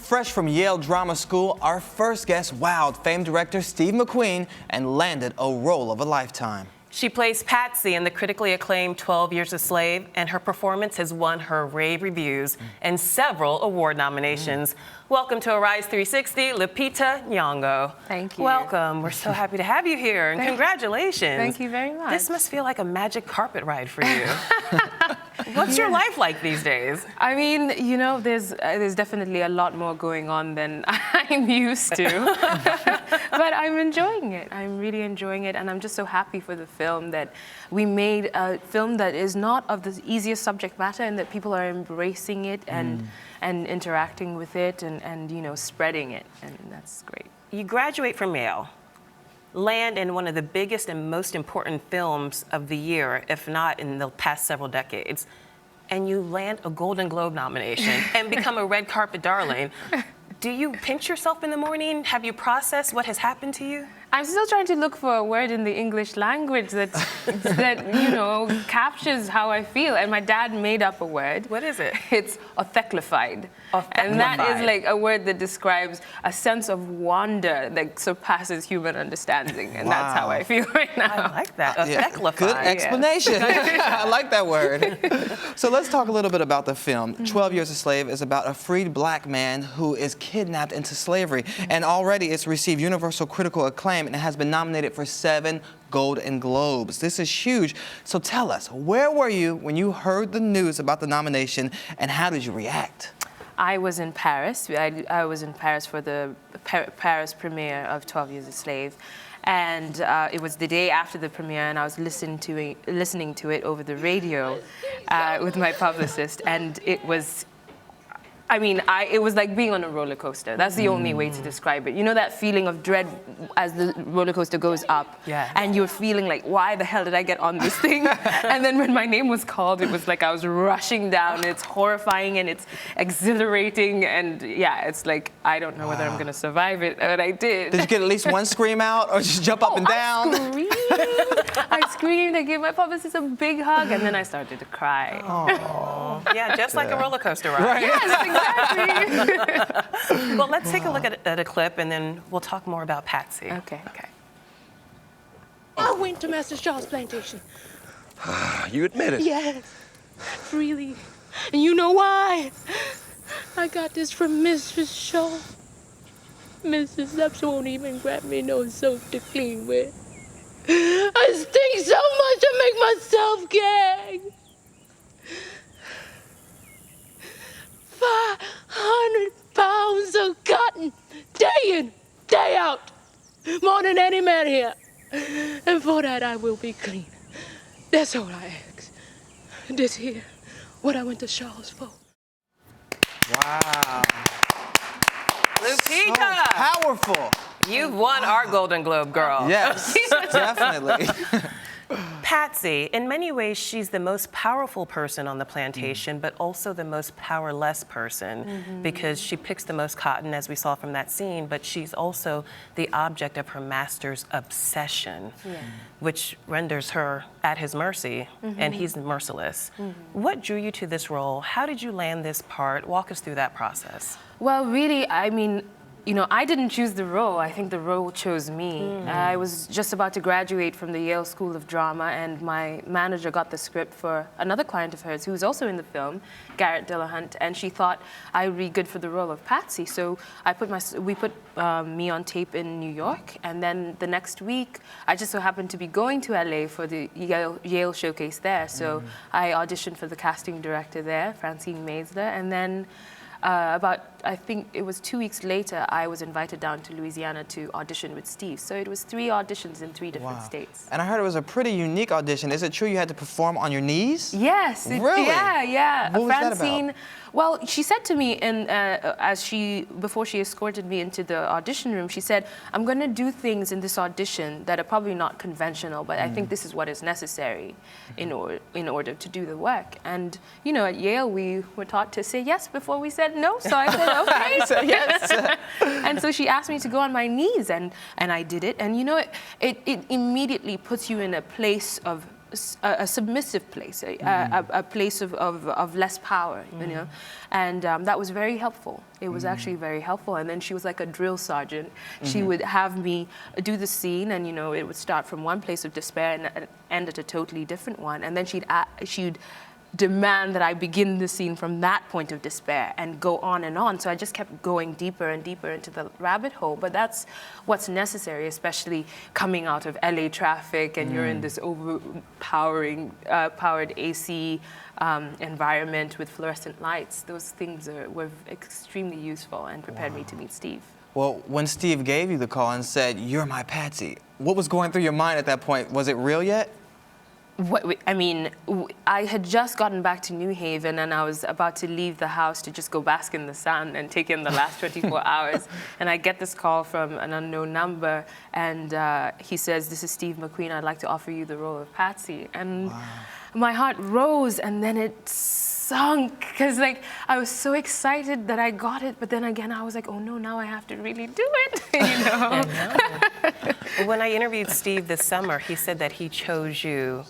fresh from Yale Drama School, our first guest wowed famed director Steve McQueen and landed a role of a lifetime. She plays Patsy in the critically acclaimed 12 Years a Slave, and her performance has won her rave reviews and several award nominations. Welcome to Arise 360, Lupita Nyong'o. Thank you. Welcome. We're so happy to have you here, and congratulations. Thank you very much. This must feel like a magic carpet ride for you. What's your life like these days? I mean, you know, there's definitely a lot more going on than I'm used to, but I'm enjoying it. I'm really enjoying it, and I'm just so happy for the film that we made a film that is not of the easiest subject matter, and that people are embracing it and interacting with it and you know, spreading it, and that's great. You graduate from Yale, land in one of the biggest and most important films of the year, if not in the past several decades, and you land a Golden Globe nomination and become a red carpet darling. Do you pinch yourself in the morning? Have you processed what has happened to you? I'm still trying to look for a word in the English language that you know, captures how I feel. And my dad made up a word. What is it? It's autheclified. And that is like a word that describes a sense of wonder that surpasses human understanding. And that's how I feel right now. I like that. Autheclified. Good explanation. I like that word. So let's talk a little bit about the film. 12 Years a Slave is about a freed black man who is kidnapped into slavery. And already it's received universal critical acclaim and it has been nominated for 7 Golden Globes. This is huge. So tell us, where were you when you heard the news about the nomination and how did you react? I was in Paris. I was in Paris for the Paris premiere of 12 Years a Slave. And it was the day after the premiere, and I was listening to it over the radio with my publicist, and it was, I mean, it was like being on a roller coaster. That's the only way to describe it. You know that feeling of dread as the roller coaster goes up, and you're feeling like, why the hell did I get on this thing? And then when my name was called, it was like I was rushing down. It's horrifying and it's exhilarating, and yeah, it's like, I don't know whether I'm gonna survive it, but I did. Did you get at least one scream out or just jump up and down? I screamed, I gave my publicist a big hug, and then I started to cry. Aww. Yeah, just like a roller coaster ride. Right. Yes, exactly. Well, let's take a look at a clip, and then we'll talk more about Patsy. Okay. I went to Master Shaw's plantation. You admit it? Yes, freely. And you know why? I got this from Mrs. Shaw. Mrs. Epps won't even grab me no soap to clean with. I stink so much I make myself gag. 500 pounds of cotton, day in, day out, more than any man here. And for that I will be clean. That's all I ask. This here, what I went to Shaw's for. Wow. Lupita! So powerful. You've won our Golden Globe, girl. Yes, definitely. Patsy, in many ways, she's the most powerful person on the plantation, but also the most powerless person because she picks the most cotton, as we saw from that scene, but she's also the object of her master's obsession, which renders her at his mercy, and he's merciless. What drew you to this role? How did you land this part? Walk us through that process. Well, really, I mean, you know, I didn't choose the role. I think the role chose me. I was just about to graduate from the Yale School of Drama, and my manager got the script for another client of hers who was also in the film, Garrett Dillahunt, and she thought I would be good for the role of Patsy. So we put me on tape in New York, and then the next week, I just so happened to be going to LA for the Yale showcase there. So I auditioned for the casting director there, Francine Maisler, and then I think it was 2 weeks later, I was invited down to Louisiana to audition with Steve. So it was 3 auditions in 3 different states. And I heard it was a pretty unique audition. Is it true you had to perform on your knees? Yes. Really? Yeah. What was Francine, that about? Well, she said to me, before she escorted me into the audition room, she said, I'm going to do things in this audition that are probably not conventional, but I think this is what is necessary in order to do the work. And, you know, at Yale, we were taught to say yes before we said no, so I said, okay. So, yes. And so she asked me to go on my knees, and I did it. And, you know, it immediately puts you in a place of a submissive place, a place of less power, you know, and that was very helpful. It was actually very helpful. And then she was like a drill sergeant. She would have me do the scene, and you know, it would start from one place of despair and end at a totally different one. And then she'd demand that I begin the scene from that point of despair and go on and on. So I just kept going deeper and deeper into the rabbit hole. But that's what's necessary, especially coming out of LA traffic and you're in this overpowering, powered AC environment with fluorescent lights. Those things were extremely useful and prepared me to meet Steve. Well, when Steve gave you the call and said, "You're my Patsy," what was going through your mind at that point? Was it real yet? I had just gotten back to New Haven and I was about to leave the house to just go bask in the sun and take in the last 24 hours. And I get this call from an unknown number and he says, "This is Steve McQueen, I'd like to offer you the role of Patsy." And my heart rose and then it sunk because like I was so excited that I got it, but then again I was like, oh no, now I have to really do it, you know? When I interviewed Steve this summer, he said that he chose you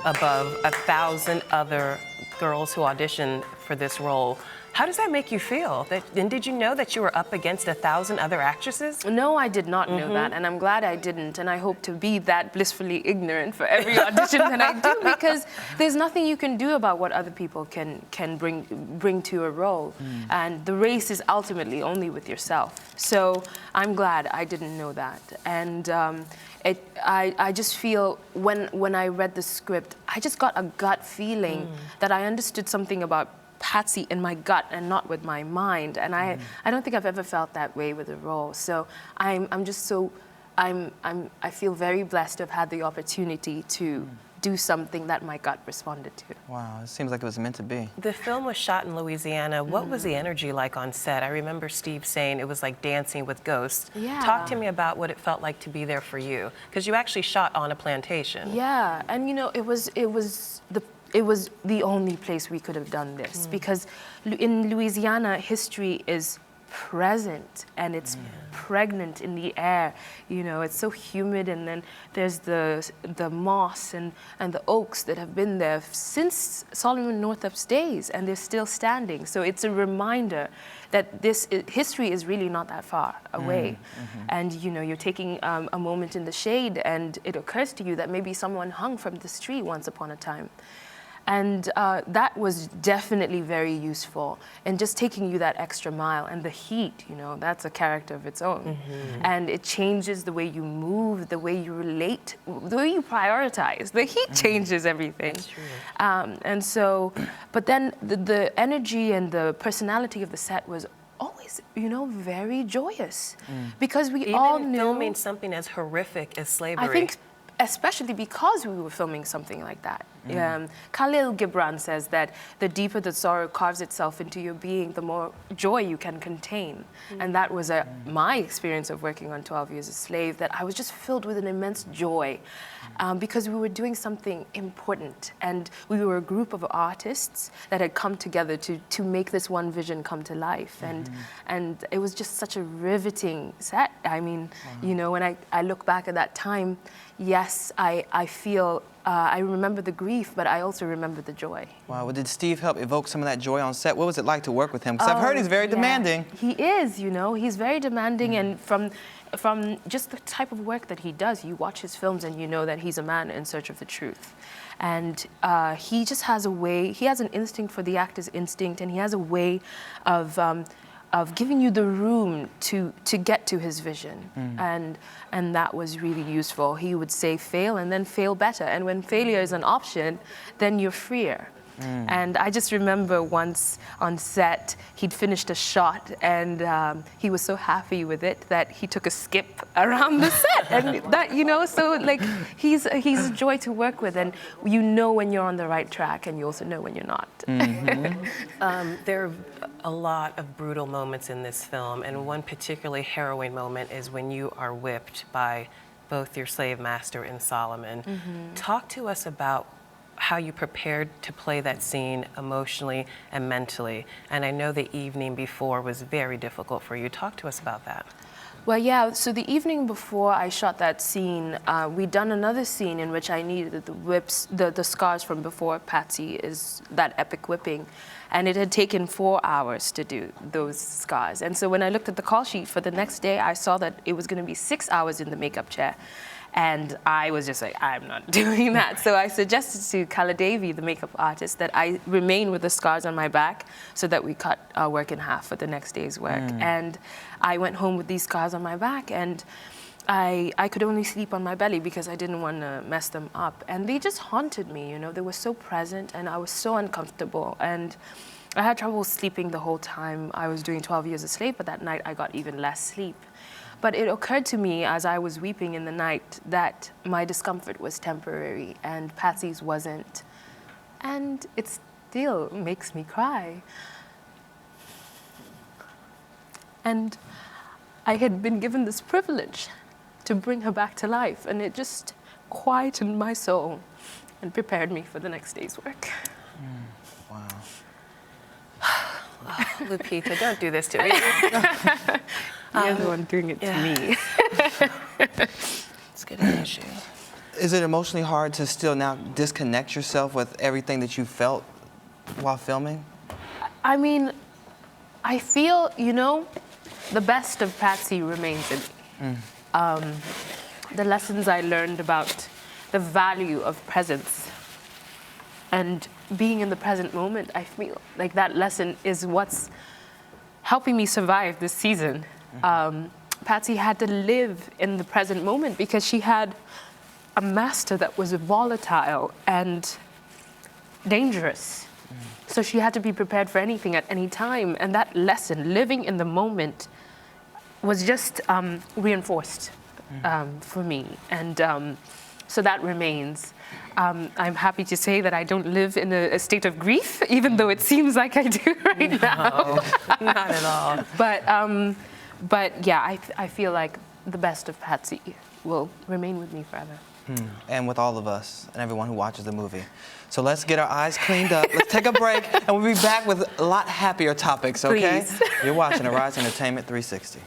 above 1,000 other girls who auditioned for this role. How does that make you feel? And did you know that you were up against 1,000 other actresses? No, I did not know that, and I'm glad I didn't, and I hope to be that blissfully ignorant for every audition that I do, because there's nothing you can do about what other people can bring to a role, and the race is ultimately only with yourself. So I'm glad I didn't know that, and I just feel when I read the script, I just got a gut feeling that I understood something about Patsy in my gut and not with my mind, and I don't think I've ever felt that way with a role. So I feel very blessed to have had the opportunity to do something that my gut responded to. Wow, it seems like it was meant to be. The film was shot in Louisiana. What was the energy like on set? I remember Steve saying it was like dancing with ghosts. Yeah. Talk to me about what it felt like to be there for you, because you actually shot on a plantation. Yeah, and you know, it was the only place we could have done this, because in Louisiana, history is present and it's pregnant in the air. You know, it's so humid, and then there's the moss and the oaks that have been there since Solomon Northup's days, and they're still standing. So it's a reminder that history is really not that far away. And you know, you're taking a moment in the shade, and it occurs to you that maybe someone hung from this tree once upon a time. And that was definitely very useful, and just taking you that extra mile. And the heat, you know, that's a character of its own. And it changes the way you move, the way you relate, the way you prioritize. The heat changes everything. That's true. And so, but then the energy and the personality of the set was always, you know, very joyous, because we all knew. Even filming something as horrific as slavery. I think, especially because we were filming something like that. Khalil Gibran says that the deeper the sorrow carves itself into your being, the more joy you can contain. And that was my experience of working on 12 Years a Slave, that I was just filled with an immense joy because we were doing something important, and we were a group of artists that had come together to make this one vision come to life. And it was just such a riveting set. I mean, you know, when I look back at that time, yes, I feel, I remember the grief, but I also remember the joy. Wow, well, did Steve help evoke some of that joy on set? What was it like to work with him? Because I've heard he's very demanding. He is, you know, he's very demanding, and from just the type of work that he does, you watch his films and you know that he's a man in search of the truth. And he just has a way, he has an instinct for the actor's instinct, and he has a way of giving you the room to get to his vision. And that was really useful. He would say fail and then fail better. And when failure is an option, then you're freer. And I just remember once on set, he'd finished a shot, and he was so happy with it that he took a skip around the set. And that, you know, so like he's a joy to work with, and you know when you're on the right track, and you also know when you're not. There are a lot of brutal moments in this film, and one particularly harrowing moment is when you are whipped by both your slave master and Solomon. Talk to us about how you prepared to play that scene emotionally and mentally. And I know the evening before was very difficult for you. Talk to us about that. Well, yeah, so the evening before I shot that scene, we'd done another scene in which I needed the whips, the scars from before Patsy is that epic whipping. And it had taken 4 hours to do those scars. And so when I looked at the call sheet for the next day, I saw that it was going to be 6 hours in the makeup chair. And I was just like, I'm not doing that. So I suggested to Kala Devi, the makeup artist, that I remain with the scars on my back so that we cut our work in half for the next day's work. And I went home with these scars on my back, and I could only sleep on my belly because I didn't want to mess them up. And they just haunted me, you know, they were so present and I was so uncomfortable. And I had trouble sleeping the whole time I was doing 12 Years a Slave, but that night I got even less sleep. But it occurred to me as I was weeping in the night that my discomfort was temporary and Patsy's wasn't. And it still makes me cry. And I had been given this privilege to bring her back to life, and it just quietened my soul and prepared me for the next day's work. Wow. Lupita, don't do this to me. You're the one doing it to me. Let's get an issue. Is it emotionally hard to still now disconnect yourself with everything that you felt while filming? I mean, I feel, you know, the best of Patsy remains in me. The lessons I learned about the value of presence and being in the present moment, I feel like that lesson is what's helping me survive this season. Patsy had to live in the present moment because she had a master that was volatile and dangerous. So she had to be prepared for anything at any time. And that lesson, living in the moment, was just reinforced for me. And so that remains. I'm happy to say that I don't live in a state of grief, even though it seems like I do right now. Not at all. But yeah, I feel like the best of Patsy will remain with me forever. And with all of us and everyone who watches the movie. So let's get our eyes cleaned up. Let's take a break, and we'll be back with a lot happier topics, okay? Please. You're watching Arise Entertainment 360.